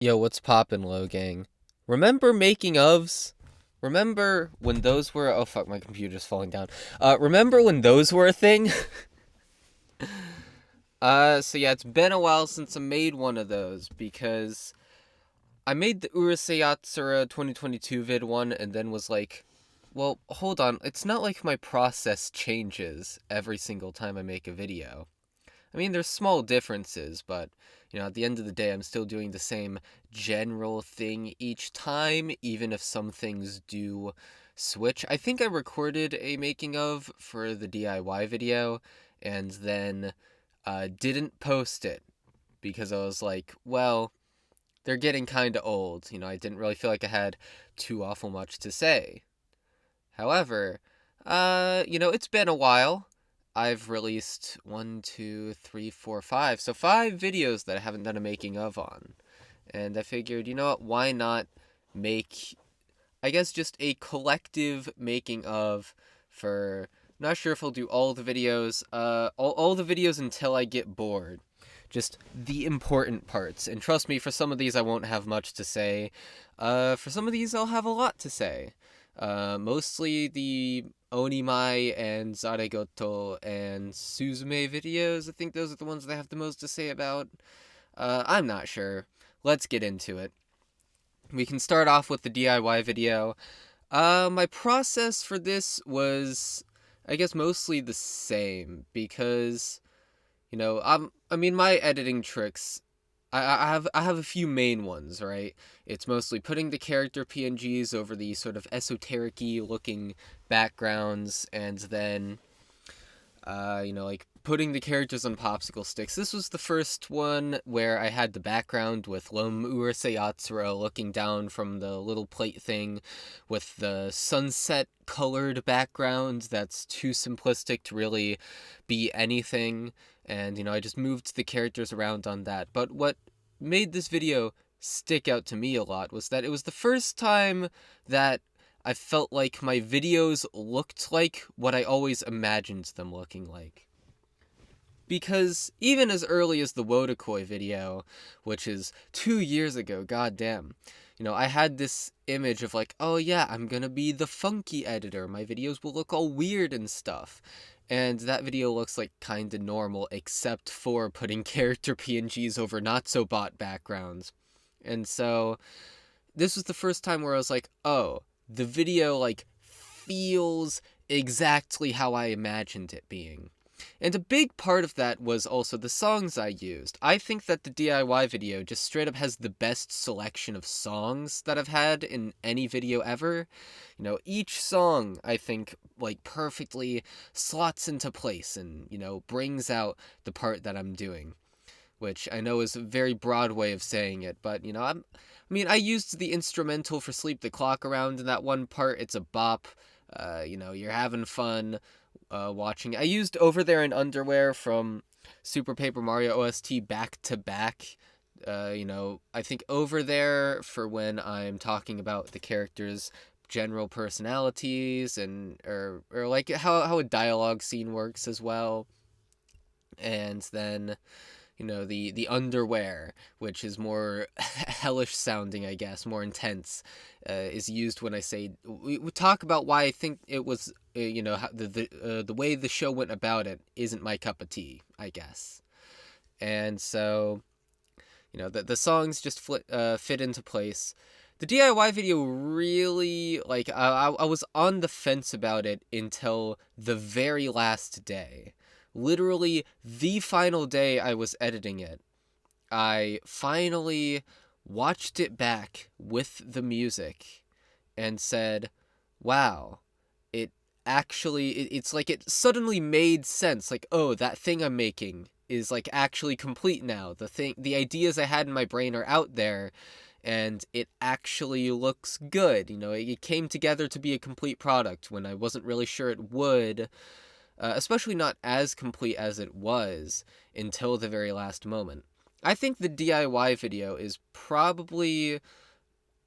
Yo, what's poppin', Low Gang? Remember making ofs? Remember when those were. Oh fuck, my computer's falling down. Remember when those were a thing? So yeah, it's been a while since I made one of those because I made the Urusei Yatsura 2022 vid one and then was like, well, hold on, it's not like my process changes every single time I make a video. I mean, there's small differences, but, at the end of the day, I'm still doing the same general thing each time, even if some things do switch. I think I recorded a making of for the DIY video, and then didn't post it because I was like, well, they're getting kind of old. I didn't really feel like I had too awful much to say. However, it's been a while. I've released one, two, three, four, five. So 5 videos that I haven't done a making of on. And I figured, you know what, why not make, I guess, just a collective making of for, not sure if I'll do all the videos, all the videos until I get bored. Just the important parts. And trust me, for some of these I won't have much to say. For some of these I'll have a lot to say. Mostly the Onimai and Zaregoto and Susame videos. I think those are the ones that I have the most to say about. I'm not sure. Let's get into it. We can start off with the DIY video. My process for this was, I guess, mostly the same because, I mean, my editing tricks, I have a few main ones, right? It's mostly putting the character PNGs over the sort of esoteric-y looking backgrounds, and then like putting the characters on popsicle sticks. This was the first one where I had the background with Lom Urusei Yatsura looking down from the little plate thing with the sunset colored background that's too simplistic to really be anything. And, I just moved the characters around on that. But what made this video stick out to me a lot was that it was the first time that I felt like my videos looked like what I always imagined them looking like. Because even as early as the Wodakoi video, which is 2 years ago, goddamn, I had this image of like, oh yeah, I'm gonna be the funky editor. My videos will look all weird and stuff. And that video looks like kinda normal, except for putting character PNGs over not so bot backgrounds. And so this was the first time where I was like, oh, the video like feels exactly how I imagined it being. And a big part of that was also the songs I used. I think that the DIY video just straight up has the best selection of songs that I've had in any video ever. Each song, I think, like perfectly slots into place and, brings out the part that I'm doing, which I know is a very broad way of saying it, but I used the instrumental for Sleep the Clock Around in that one part. It's a bop. You're having fun watching. I used Over There in Underwear from Super Paper Mario OST back to back. I think Over There for when I'm talking about the characters' general personalities and or like how a dialogue scene works as well. And then the underwear, which is more hellish sounding, I guess, more intense, is used when I say we talk about why I think it was the way the show went about it isn't my cup of tea, I guess. And so the songs just fit into place. The DIY video really, like, I was on the fence about it until the very last day. Literally, the final day I was editing it, I finally watched it back with the music and said, wow, it it's like it suddenly made sense. Like, oh, that thing I'm making is like actually complete now. The ideas I had in my brain are out there, and it actually looks good. It came together to be a complete product when I wasn't really sure it would, especially not as complete as it was until the very last moment. I think the DIY video is probably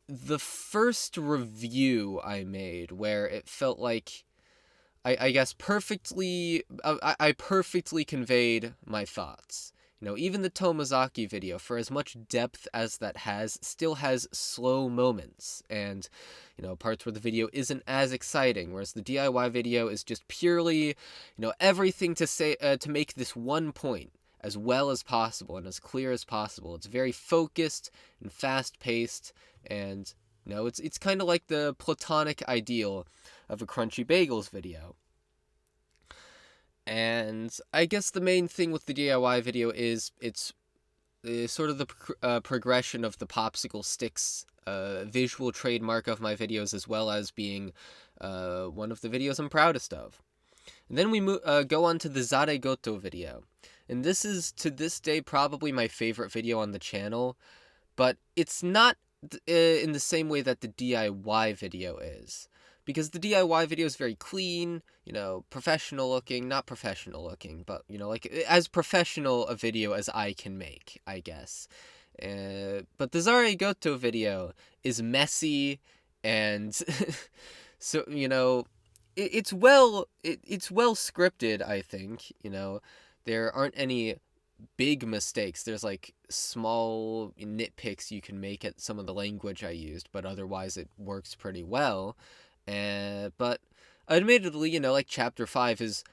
the first review I made where it felt like I guess perfectly I perfectly conveyed my thoughts. Even the Tomozaki video, for as much depth as that has, still has slow moments, and, parts where the video isn't as exciting, whereas the DIY video is just purely, everything to say, to make this one point as well as possible and as clear as possible. It's very focused and fast-paced, and, it's kind of like the platonic ideal of a Crunchy Bagels video. And I guess the main thing with the DIY video is it's sort of the progression of the popsicle sticks visual trademark of my videos, as well as being one of the videos I'm proudest of. And then we go on to the Zaregoto video. And this is, to this day, probably my favorite video on the channel, but it's not in the same way that the DIY video is. Because the DIY video is very clean, professional looking, not professional looking, but, like, as professional a video as I can make, I guess. But the Zaregoto video is messy, and, so, it's well scripted, I think, there aren't any big mistakes. There's, like, small nitpicks you can make at some of the language I used, but otherwise it works pretty well. But admittedly, like, Chapter 5 is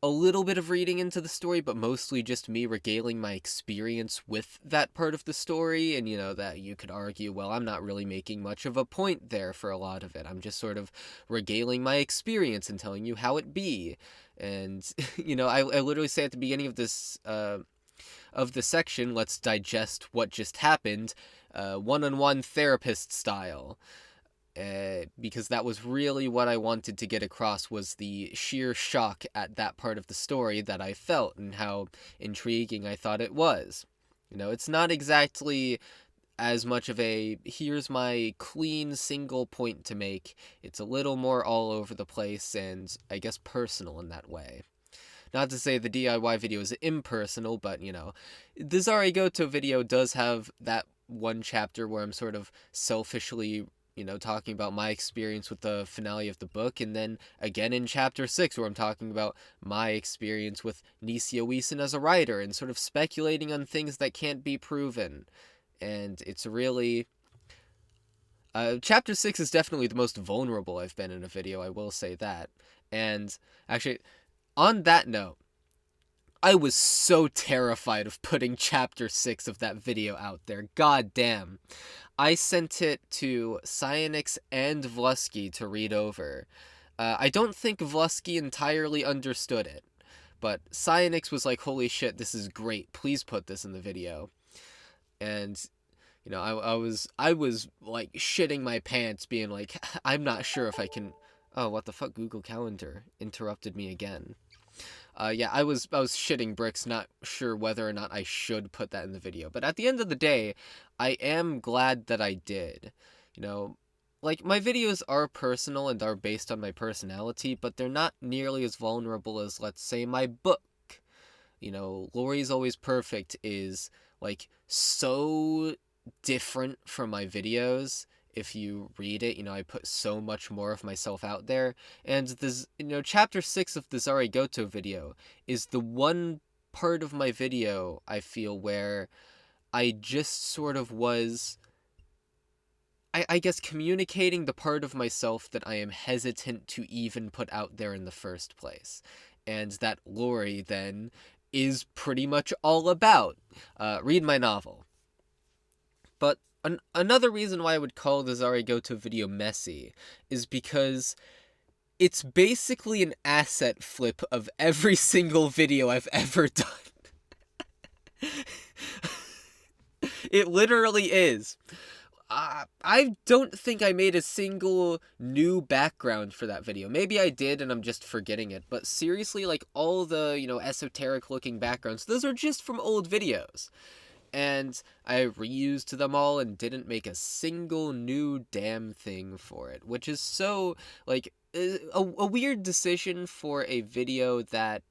a little bit of reading into the story, but mostly just me regaling my experience with that part of the story, and, that you could argue, well, I'm not really making much of a point there for a lot of it. I'm just sort of regaling my experience and telling you how it be. And, I literally say at the beginning of this, of the section, let's digest what just happened, one-on-one therapist style. Because that was really what I wanted to get across, was the sheer shock at that part of the story that I felt, and how intriguing I thought it was. It's not exactly as much of a, here's my clean single point to make. It's a little more all over the place, and I guess personal in that way. Not to say the DIY video is impersonal, but, the Zaregoto video does have that one chapter where I'm sort of selfishly talking about my experience with the finale of the book, and then again in Chapter 6, where I'm talking about my experience with Nisio Ueson as a writer, and sort of speculating on things that can't be proven. And it's really... Chapter 6 is definitely the most vulnerable I've been in a video, I will say that. And, actually, on that note, I was so terrified of putting Chapter 6 of that video out there. God damn. I sent it to Cyanix and Vlusky to read over. I don't think Vlusky entirely understood it, but Cyanix was like, holy shit, this is great, please put this in the video. And, I was like shitting my pants, being like, I'm not sure if I can... Oh, what the fuck, Google Calendar interrupted me again. Yeah, I was shitting bricks, not sure whether or not I should put that in the video. But at the end of the day, I am glad that I did. Like, my videos are personal and are based on my personality, but they're not nearly as vulnerable as, let's say, my book. Lori's Always Perfect is, like, so different from my videos. If you read it, I put so much more of myself out there. And this, Chapter 6 of the Zaregoto video is the one part of my video, I feel, where I just sort of was, I guess, communicating the part of myself that I am hesitant to even put out there in the first place. And that Lori, then, is pretty much all about. Read my novel. But another reason why I would call the Zaregoto video messy is because it's basically an asset flip of every single video I've ever done. It literally is. I don't think I made a single new background for that video. Maybe I did and I'm just forgetting it, but seriously, like, all the, esoteric looking backgrounds, those are just from old videos. And I reused them all and didn't make a single new damn thing for it, which is so, like, a weird decision for a video that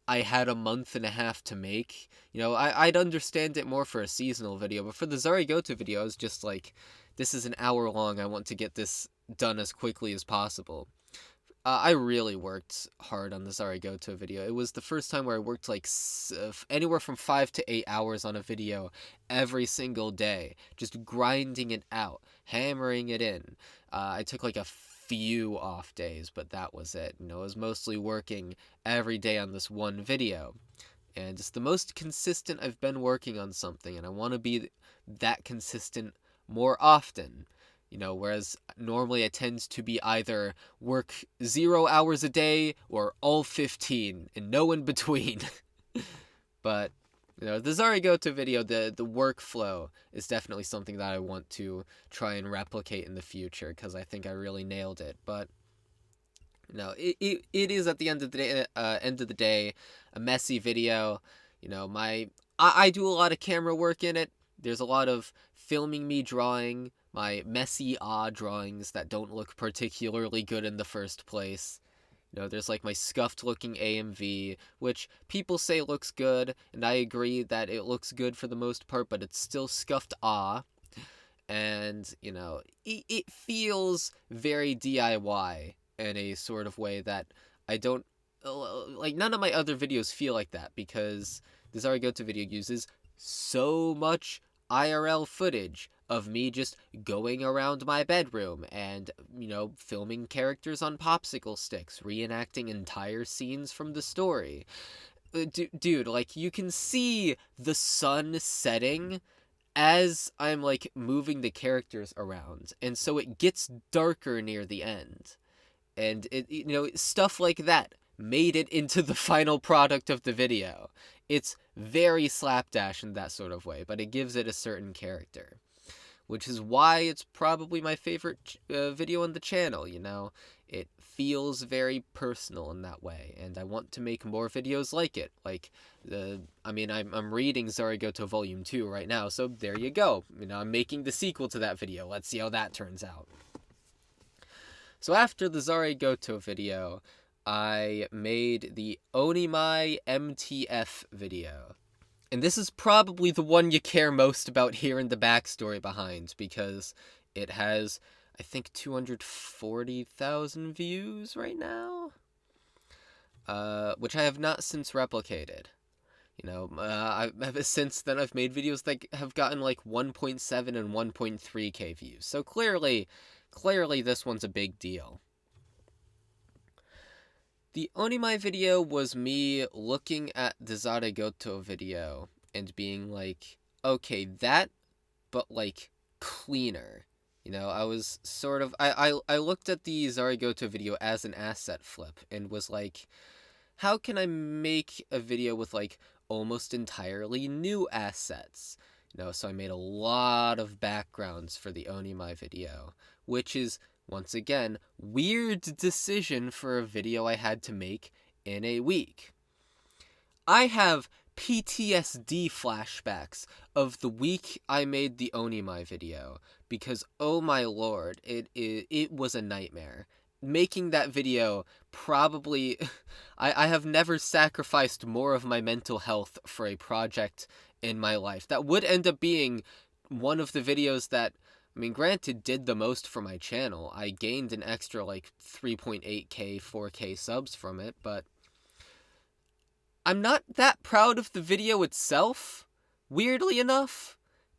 I had a month and a half to make. I'd understand it more for a seasonal video, but for the Zaregoto video, I was just like, this is an hour long, I want to get this done as quickly as possible. I really worked hard on the Zaregoto video. It was the first time where I worked like anywhere from 5 to 8 hours on a video every single day, just grinding it out, hammering it in. I took like a few off days, but that was it. I was mostly working every day on this one video. And it's the most consistent I've been working on something, and I want to be that consistent more often. Whereas normally I tend to be either work 0 hours a day or all 15 and no in between. But, the Zaregoto video, the workflow is definitely something that I want to try and replicate in the future, because I think I really nailed it. But, it is at the end of the day, a messy video. I do a lot of camera work in it. There's a lot of filming me drawing my messy drawings that don't look particularly good in the first place. There's like my scuffed looking AMV, which people say looks good, and I agree that it looks good for the most part, but it's still scuffed and, it feels very DIY in a sort of way that I don't, like, none of my other videos feel like that, because the Zaregoto video uses so much IRL footage of me just going around my bedroom and, filming characters on popsicle sticks, reenacting entire scenes from the story. Dude, like, you can see the sun setting as I'm, like, moving the characters around, and so it gets darker near the end. And, stuff like that made it into the final product of the video. It's very slapdash in that sort of way, but it gives it a certain character, which is why it's probably my favorite video on the channel. It feels very personal in that way, and I want to make more videos like it. I'm reading Zaregoto Volume 2 right now, so there you go. I'm making the sequel to that video. Let's see how that turns out. So after the Zaregoto video, I made the Onimai MTF video. And this is probably the one you care most about hearing the backstory behind, because it has, I think, 240,000 views right now, which I have not since replicated. Since then I've made videos that have gotten like 1.7 and 1.3k views. So clearly this one's a big deal. The Onimai video was me looking at the Zaregoto video and being like, okay, that, but like cleaner. I was sort of, I looked at the Zaregoto video as an asset flip and was like, how can I make a video with like almost entirely new assets? So I made a lot of backgrounds for the Onimai video, which is, once again, weird decision for a video I had to make in a week. I have PTSD flashbacks of the week I made the Onimai video, because, oh my lord, it was a nightmare. Making that video probably... I have never sacrificed more of my mental health for a project in my life. That would end up being one of the videos that, granted, did the most for my channel. I gained an extra, 3.8k, 4k subs from it, but I'm not that proud of the video itself, weirdly enough.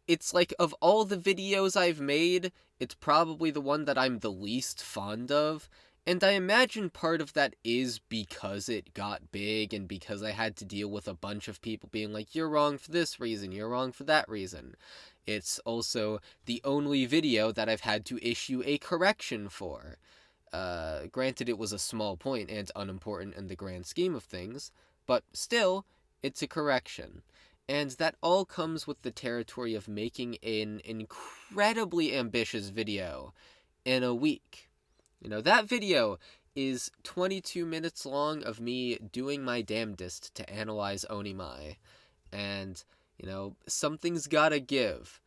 It's of all the videos I've made, it's probably the one that I'm the least fond of, and I imagine part of that is because it got big and because I had to deal with a bunch of people being like, you're wrong for this reason, you're wrong for that reason. It's also the only video that I've had to issue a correction for. Granted, it was a small point and unimportant in the grand scheme of things, but still, it's a correction. And that all comes with the territory of making an incredibly ambitious video in a week. That video is 22 minutes long of me doing my damnedest to analyze Onimai. And, something's gotta give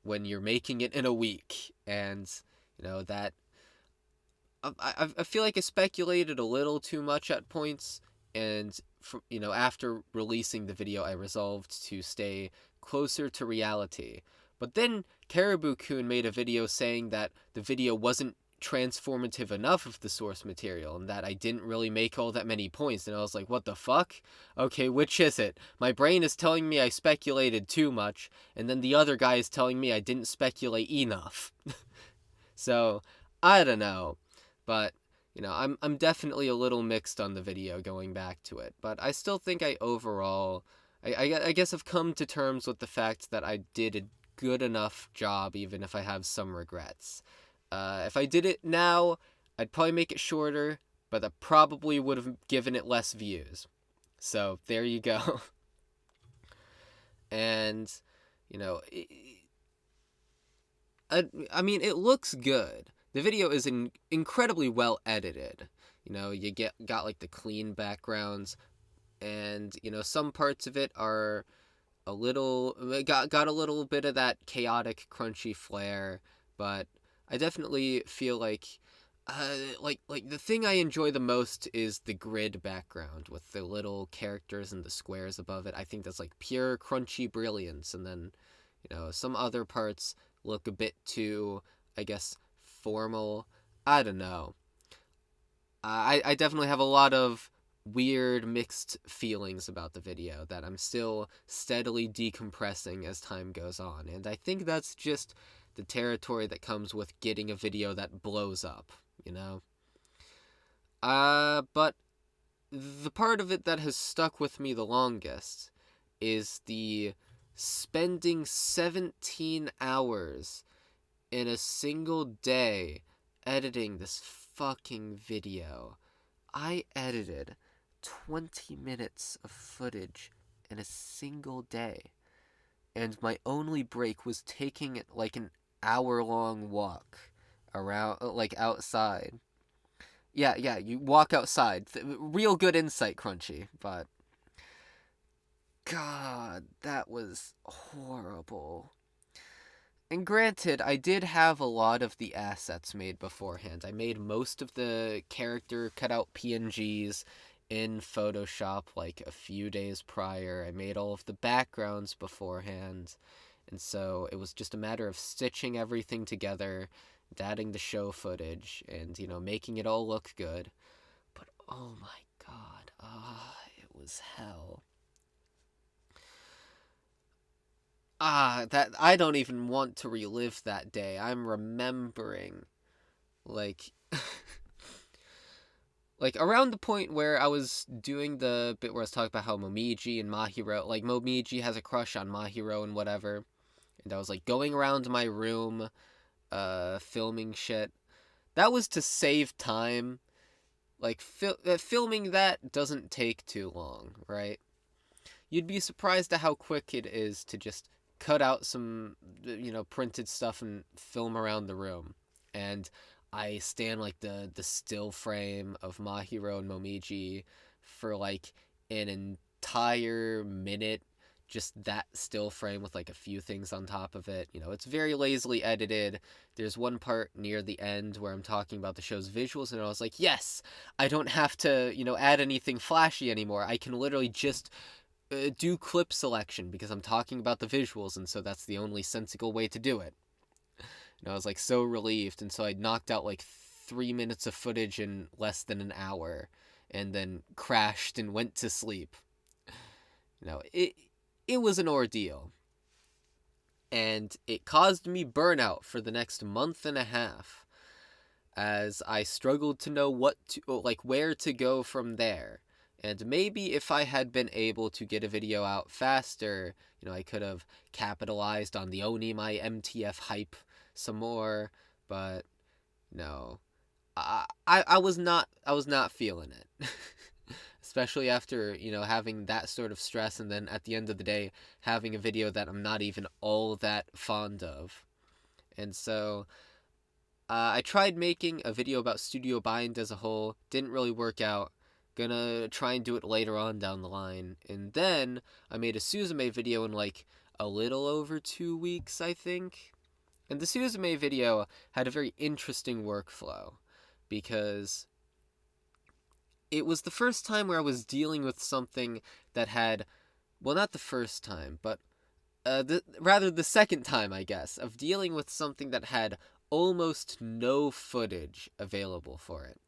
when you're making it in a week. And, that... I feel like I speculated a little too much at points, and, after releasing the video, I resolved to stay closer to reality. But then Caribou-kun made a video saying that the video wasn't transformative enough of the source material, and that I didn't really make all that many points. And I was like, what the fuck? Okay, which is it? My brain is telling me I speculated too much, and then the other guy is telling me I didn't speculate enough. So, I don't know. But, I'm definitely a little mixed on the video going back to it. But I still think I overall, I guess I've come to terms with the fact that I did a good enough job, even if I have some regrets. If I did it now, I'd probably make it shorter, but I probably would have given it less views. So, there you go. And, I mean, it looks good. The video is incredibly well edited. You got like the clean backgrounds, and some parts of it are a little got a little bit of that chaotic, crunchy flair, but I definitely feel like the thing I enjoy the most is the grid background with the little characters and the squares above it. I think that's like pure crunchy brilliance, and then some other parts look a bit too, I guess, formal. I don't know. I definitely have a lot of weird mixed feelings about the video that I'm still steadily decompressing as time goes on, and I think that's just the territory that comes with getting a video that blows up, but the part of it that has stuck with me the longest is the spending 17 hours in a single day editing this fucking video. I edited 20 minutes of footage in a single day, and my only break was taking like an hour-long walk around, like outside. Yeah, you walk outside. Real good insight, Crunchy, but God, that was horrible. And granted, I did have a lot of the assets made beforehand. I made most of the character cutout PNGs in Photoshop like a few days prior. I made all of the backgrounds beforehand. And so it was just a matter of stitching everything together, adding the show footage, and, making it all look good. But oh my god, it was hell. That I don't even want to relive that day. I'm remembering, like, like around the point where I was doing the bit where I was talking about how Momiji and Mahiro, like Momiji has a crush on Mahiro and whatever, and I was like going around my room, filming shit. That was to save time. Like filming that doesn't take too long, right? You'd be surprised at how quick it is to just cut out some, printed stuff and film around the room. And I stand like the still frame of Mahiro and Momiji for like an entire minute, just that still frame with like a few things on top of it. It's very lazily edited. There's one part near the end where I'm talking about the show's visuals, and I was like, yes, I don't have to, add anything flashy anymore. I can literally just do clip selection because I'm talking about the visuals, and so that's the only sensible way to do it. And I was like so relieved, and so I knocked out like 3 minutes of footage in less than an hour, and then crashed and went to sleep. It was an ordeal, and it caused me burnout for the next month and a half, as I struggled to know where to go from there. And maybe if I had been able to get a video out faster, I could have capitalized on the Onimai MTF hype some more, but no. I was not feeling it. Especially after, having that sort of stress, and then at the end of the day, having a video that I'm not even all that fond of. And so, I tried making a video about Studio Bind as a whole, didn't really work out. Gonna try and do it later on down the line. And then I made a Susame video in like a little over 2 weeks, I think. And the Susame video had a very interesting workflow, because it was the first time where I was dealing with something that had, well, not the first time, but rather the second time, I guess, of dealing with something that had almost no footage available for it.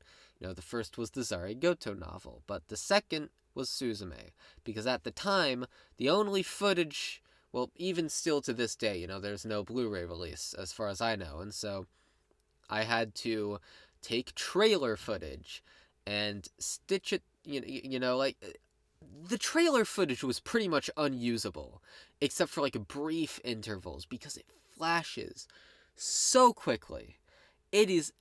The first was the Zaregoto novel, but the second was Susame, because at the time, the only footage, well, even still to this day, there's no Blu-ray release, as far as I know, and so I had to take trailer footage and stitch it, the trailer footage was pretty much unusable, except for, brief intervals, because it flashes so quickly. It is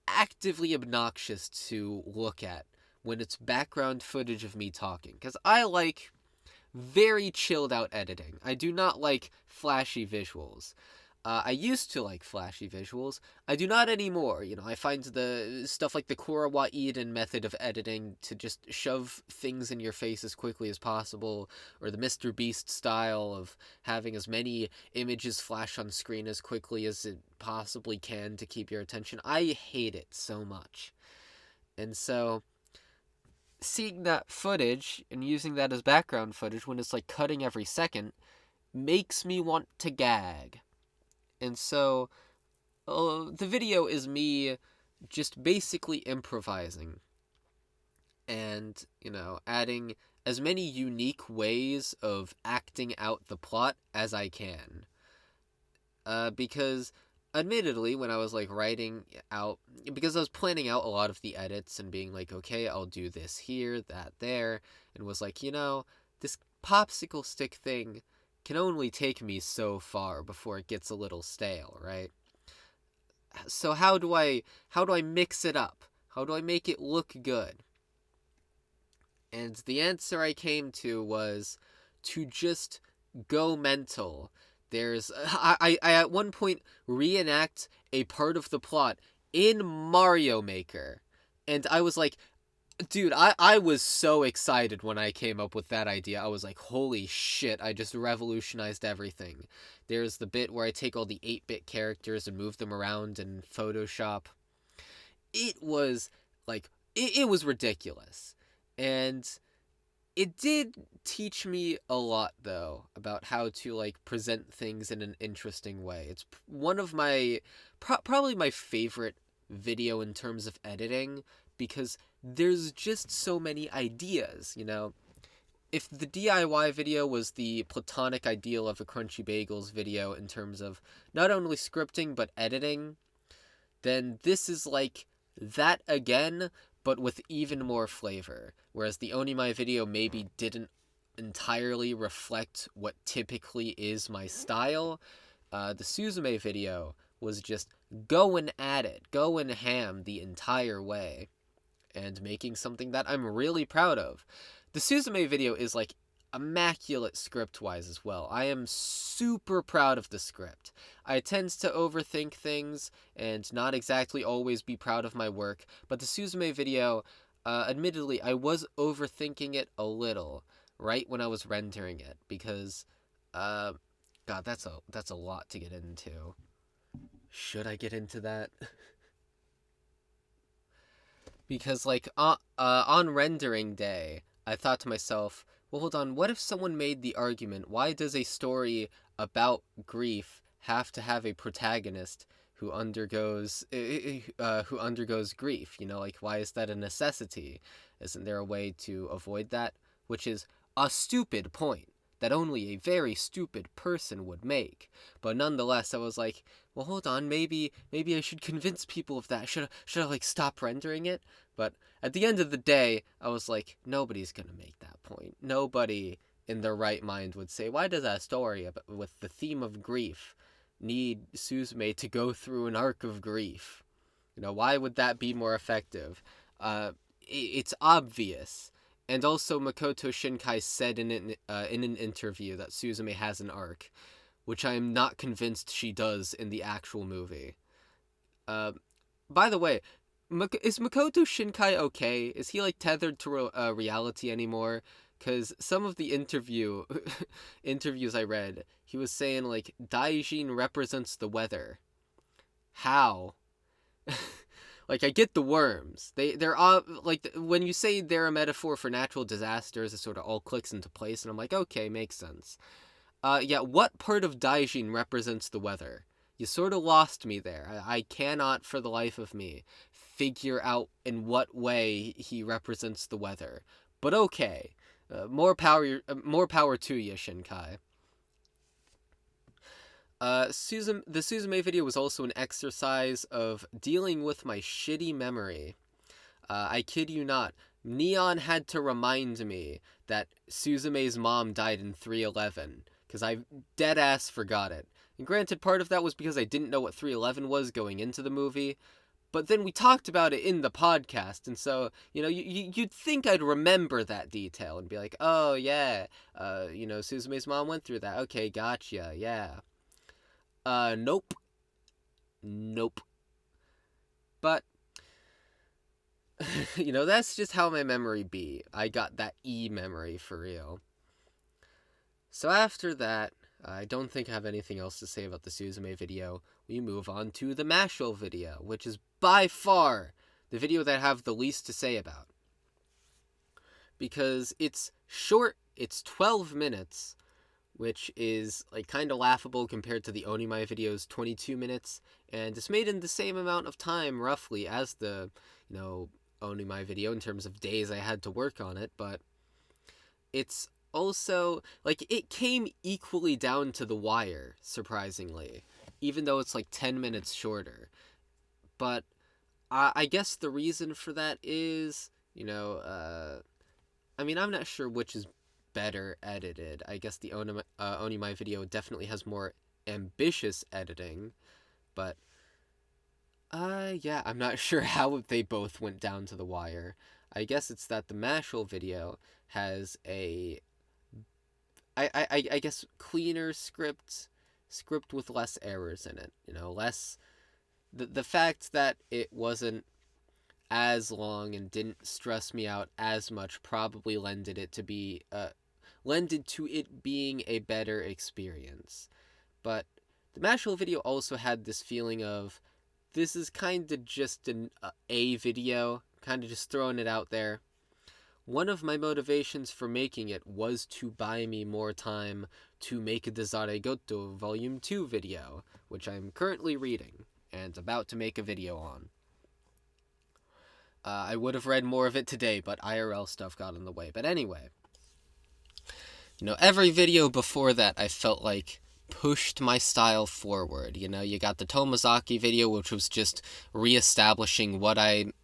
actively obnoxious to look at when it's background footage of me talking, because I like very chilled out editing. I do not like flashy visuals. I used to like flashy visuals. I do not anymore. I find the stuff like the Kurowa Eden method of editing to just shove things in your face as quickly as possible, or the Mr. Beast style of having as many images flash on screen as quickly as it possibly can to keep your attention. I hate it so much. And so, seeing that footage and using that as background footage when it's cutting every second makes me want to gag. And so, the video is me just basically improvising and, adding as many unique ways of acting out the plot as I can. Because, admittedly, when I was, writing out, because I was planning out a lot of the edits and being okay, I'll do this here, that there, and was this popsicle stick thing can only take me so far before it gets a little stale, right? So how do I mix it up? How do I make it look good? And the answer I came to was to just go mental. I at one point reenact a part of the plot in Mario Maker. And I was like, dude, I was so excited when I came up with that idea. I was like, holy shit, I just revolutionized everything. There's the bit where I take all the 8-bit characters and move them around in Photoshop. It was, it was ridiculous. And it did teach me a lot, though, about how to, present things in an interesting way. It's one of my, probably my favorite video in terms of editing, because there's just so many ideas, If the DIY video was the platonic ideal of a Crunchy Bagels video in terms of not only scripting but editing, then this is that again, but with even more flavor. Whereas the Onimai video maybe didn't entirely reflect what typically is my style, the Susame video was just going at it, going ham the entire way, and making something that I'm really proud of. The Susame video is immaculate script-wise as well. I am super proud of the script. I tend to overthink things and not exactly always be proud of my work, but the Susame video, admittedly, I was overthinking it a little right when I was rendering it, because, God, that's a lot to get into. Should I get into that? Because, on rendering day, I thought to myself, well, hold on, what if someone made the argument, why does a story about grief have to have a protagonist who undergoes grief? Why is that a necessity? Isn't there a way to avoid that? Which is a stupid point that only a very stupid person would make. But nonetheless, I was like, well, hold on, maybe I should convince people of that. Should I stop rendering it? But at the end of the day, I was like, nobody's gonna make that point. Nobody in their right mind would say, why does a story with the theme of grief need Susame to go through an arc of grief? Why would that be more effective? It's obvious. And also, Makoto Shinkai said in an interview that Susame has an arc, which I am not convinced she does in the actual movie. By the way, is Makoto Shinkai okay? Is he tethered to reality anymore? Because some of the interviews I read, he was saying Daijin represents the weather. How? I get the worms. They're all, when you say they're a metaphor for natural disasters, it sort of all clicks into place, and I'm like, okay, makes sense. Yeah, what part of Daijin represents the weather? You sort of lost me there. I cannot, for the life of me, figure out in what way he represents the weather. But okay, more power to you, Shinkai. The Susame video was also an exercise of dealing with my shitty memory. I kid you not, Neon had to remind me that Suzume's mom died in 311, because I dead-ass forgot it. And granted, part of that was because I didn't know what 311 was going into the movie, but then we talked about it in the podcast, and so, you'd think I'd remember that detail and be like, oh, yeah, Suzume's mom went through that. Okay, gotcha, yeah. Nope. Nope. But, that's just how my memory be. I got that memory for real. So after that, I don't think I have anything else to say about the Susame video. We move on to the Mashal video, which is by far the video that I have the least to say about. Because it's short, it's 12 minutes, which is kind of laughable compared to the Onimai video's 22 minutes, and it's made in the same amount of time, roughly, as the, Onimai video in terms of days I had to work on it, but it's also, it came equally down to the wire, surprisingly, even though it's 10 minutes shorter. But I guess the reason for that is, I'm not sure which is better edited. I guess the Onimai video definitely has more ambitious editing, but yeah, I'm not sure how they both went down to the wire. I guess it's that the Mashal video has I guess cleaner script with less errors in it. Less the fact that it wasn't as long and didn't stress me out as much probably lended to it being a better experience. But the Mashal video also had this feeling of, this is kind of just a video, kind of just throwing it out there. One of my motivations for making it was to buy me more time to make the Zaregoto Volume 2 video, which I'm currently reading and about to make a video on. I would have read more of it today, but IRL stuff got in the way. But anyway, every video before that I felt pushed my style forward. You got the Tomazaki video, which was just reestablishing what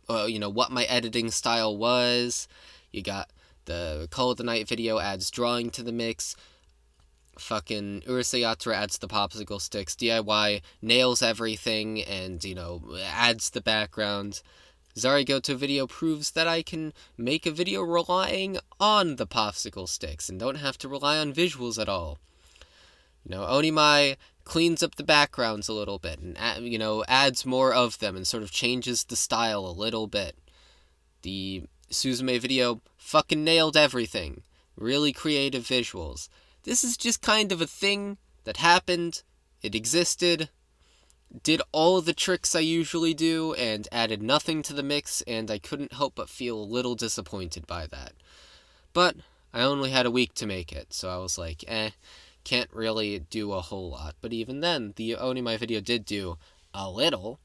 what my editing style was. You got the Call of the Night video, adds drawing to the mix. Fucking Urusei Yatsura adds the popsicle sticks. DIY nails everything and, adds the background. Zaregoto video proves that I can make a video relying on the popsicle sticks and don't have to rely on visuals at all. Onimai cleans up the backgrounds a little bit and, adds more of them and sort of changes the style a little bit. The Susame video fucking nailed everything. Really creative visuals. This is just kind of a thing that happened. It existed. Did all the tricks I usually do and added nothing to the mix, and I couldn't help but feel a little disappointed by that. But I only had a week to make it, so I was like, can't really do a whole lot. But even then, the Onimai video did do a little.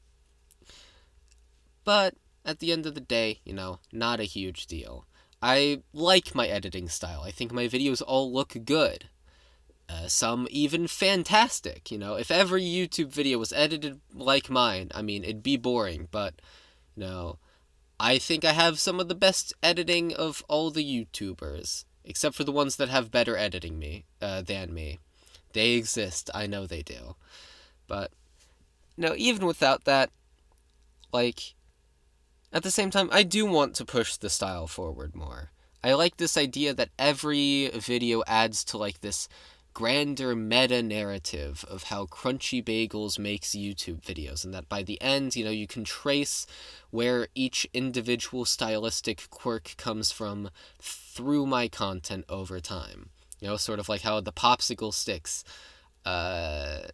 But at the end of the day, not a huge deal. I like my editing style. I think my videos all look good. Some even fantastic. If every YouTube video was edited like mine, it'd be boring, but, I think I have some of the best editing of all the YouTubers, except for the ones that have better editing than me. They exist, I know they do. But, even without that, at the same time, I do want to push the style forward more. I like this idea that every video adds to, this grander meta-narrative of how Crunchy Bagels makes YouTube videos, and that by the end, you can trace where each individual stylistic quirk comes from through my content over time. Sort of like how the popsicle sticks. I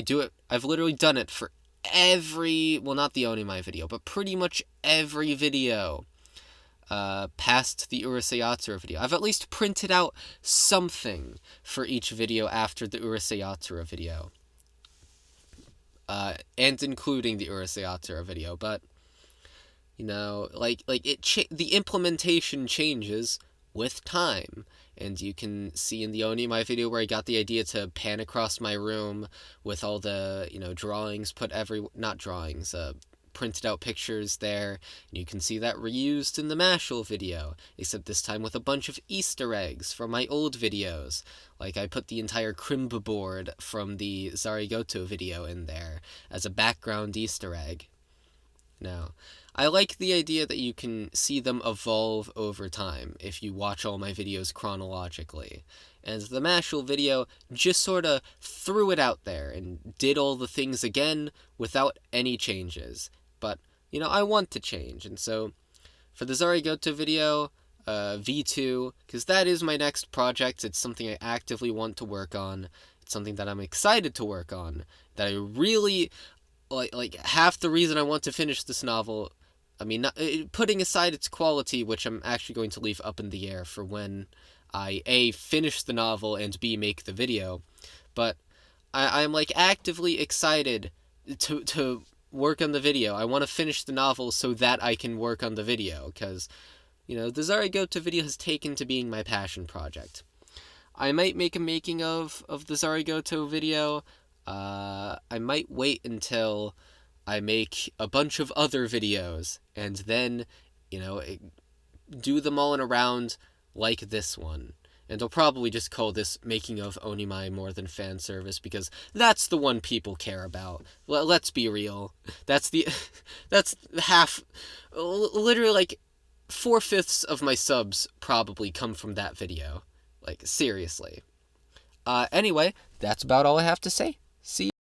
do it, I've literally done it for not the Onimai video, but pretty much every video past the Urusei Yatsura video. I've at least printed out something for each video after the Urusei Yatsura video. and including the Urusei Yatsura video, but the implementation changes with time. And you can see in the Onimai video where I got the idea to pan across my room with all the, drawings not drawings, printed out pictures there. And you can see that reused in the Mashal video, except this time with a bunch of Easter eggs from my old videos. Like, I put the entire Crimb board from the Zaregoto video in there as a background Easter egg. Now, I like the idea that you can see them evolve over time if you watch all my videos chronologically. And the Mashal video just sort of threw it out there and did all the things again without any changes. But, I want to change. And so, for the Zaregoto video, V2, because that is my next project, it's something I actively want to work on. It's something that I'm excited to work on. That I really... Like half the reason I want to finish this novel, putting aside its quality, which I'm actually going to leave up in the air for when I A, finish the novel, and B, make the video, but I'm actively excited to work on the video. I want to finish the novel so that I can work on the video, because, the Zaregoto video has taken to being my passion project. I might make a making of the Zaregoto video. I might wait until I make a bunch of other videos and then, do them all in a round like this one. And I'll probably just call this Making of Onimai more than fan service because that's the one people care about. Let's be real. That's half, literally 4/5 of my subs probably come from that video. Seriously. Anyway, that's about all I have to say. See